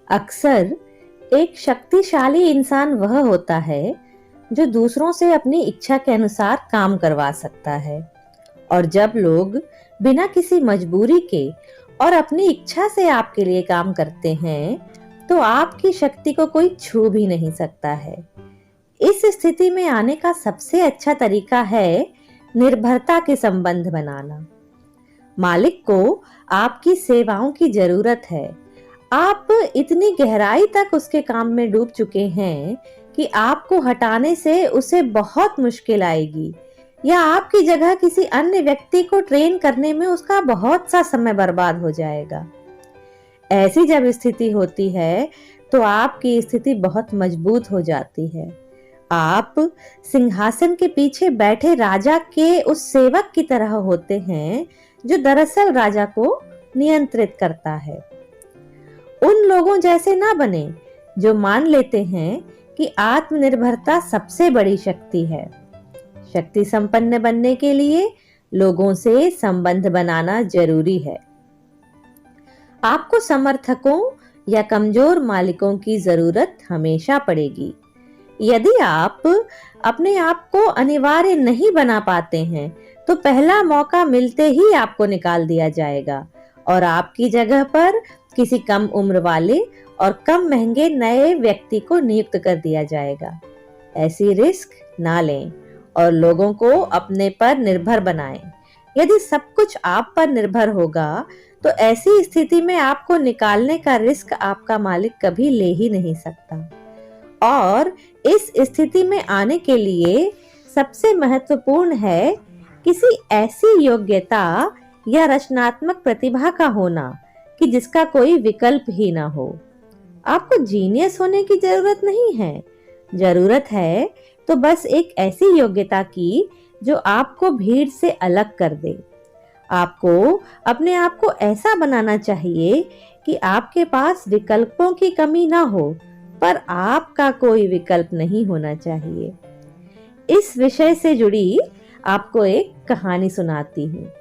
अक्सर एक शक्तिशाली इंसान वह होता है जो दूसरों से अपनी इच्छा के अनुसार काम करवा सकता है। और जब लोग बिना किसी मजबूरी के और अपनी इच्छा से आपके लिए काम करते हैं, तो आपकी शक्ति को कोई छू भी नहीं सकता है। इस स्थिति में आने का सबसे अच्छा तरीका है निर्भरता के संबंध बनाना। मालिक को आपकी सेवाओं की जरूरत है। आप इतनी गहराई तक उसके काम में डूब चुके हैं कि आपको हटाने से उसे बहुत मुश्किल आएगी, या आपकी जगह किसी अन्य व्यक्ति को ट्रेन करने में उसका बहुत सा समय बर्बाद हो जाएगा। ऐसी जब स्थिति होती है तो आपकी स्थिति बहुत मजबूत हो जाती है। आप सिंहासन के पीछे बैठे राजा के उस सेवक की तरह होते हैं जो दरअसल राजा को नियंत्रित करता है। उन लोगों जैसे ना बने जो मान लेते हैं कि आत्मनिर्भरता सबसे बड़ी शक्ति है। शक्ति संपन्न बनने के लिए लोगों से संबंध बनाना जरूरी है। आपको समर्थकों या कमजोर मालिकों की जरूरत हमेशा पड़ेगी। यदि आप अपने आप को अनिवार्य नहीं बना पाते हैं तो पहला मौका मिलते ही आपको निकाल दिया जाएगा और आपकी जगह पर किसी कम उम्र वाले और कम महंगे नए व्यक्ति को नियुक्त कर दिया जाएगा। ऐसी रिस्क ना लें और लोगों को अपने पर निर्भर बनाएं। यदि सब कुछ आप पर निर्भर होगा तो ऐसी स्थिति में आपको निकालने का रिस्क आपका मालिक कभी ले ही नहीं सकता। और इस स्थिति में आने के लिए सबसे महत्वपूर्ण है किसी ऐसी योग्यता या रचनात्मक प्रतिभा का होना कि जिसका कोई विकल्प ही ना हो। आपको जीनियस होने की जरूरत नहीं है। जरूरत है तो बस एक ऐसी योग्यता की जो आपको भीड़ से अलग कर दे। आपको अपने आप को ऐसा बनाना चाहिए कि आपके पास विकल्पों की कमी ना हो, पर आपका कोई विकल्प नहीं होना चाहिए। इस विषय से जुड़ी आपको एक कहानी सुनाती हूँ।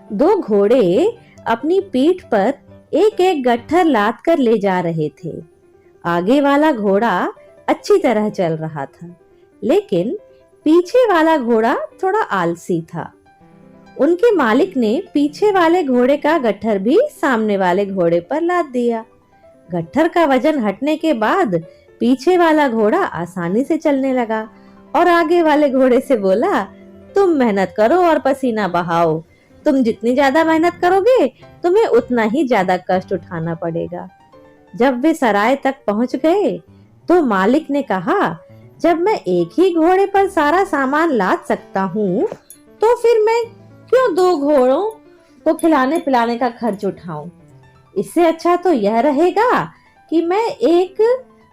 दो घोड़े अपनी पीठ पर एक एक गट्ठर लाद कर ले जा रहे थे। आगे वाला घोड़ा अच्छी तरह चल रहा था, लेकिन पीछे वाला घोड़ा थोड़ा आलसी था। उनके मालिक ने पीछे वाले घोड़े का गट्ठर भी सामने वाले घोड़े पर लाद दिया। गट्ठर का वजन हटने के बाद पीछे वाला घोड़ा आसानी से चलने लगा और आगे वाले घोड़े से बोला, तुम मेहनत करो और पसीना बहाओ। तुम जितनी ज्यादा मेहनत करोगे तुम्हें उतना ही ज्यादा कष्ट उठाना पड़ेगा। जब वे सराय तक पहुंच गए तो मालिक ने कहा, जब मैं एक ही घोड़े पर सारा सामान लाद सकता हूँ तो फिर मैं क्यों दो घोड़ों को खिलाने पिलाने का खर्च उठाऊं। इससे अच्छा तो यह रहेगा कि मैं एक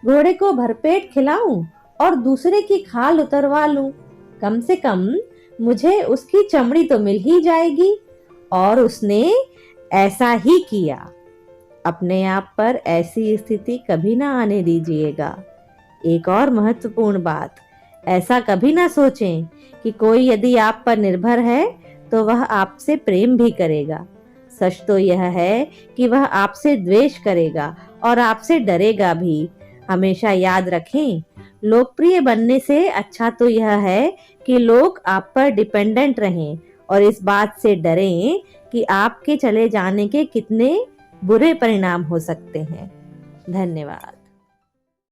घोड़े को भरपेट खिलाऊं और दूसरे की खाल उतरवा लूं। कम से कम मुझे उसकी चमड़ी तो मिल ही जाएगी। और उसने ऐसा ही किया। अपने आप पर ऐसी स्थिति कभी ना आने दीजिएगा। एक और महत्वपूर्ण बात, ऐसा कभी ना सोचें कि कोई यदि आप पर निर्भर है तो वह आपसे प्रेम भी करेगा। सच तो यह है कि वह आपसे द्वेष करेगा और आपसे डरेगा भी। हमेशा याद रखें, लोकप्रिय बनने से अच्छा तो यह है कि लोग आप पर डिपेंडेंट रहें और इस बात से डरें कि आपके चले जाने के कितने बुरे परिणाम हो सकते हैं। धन्यवाद।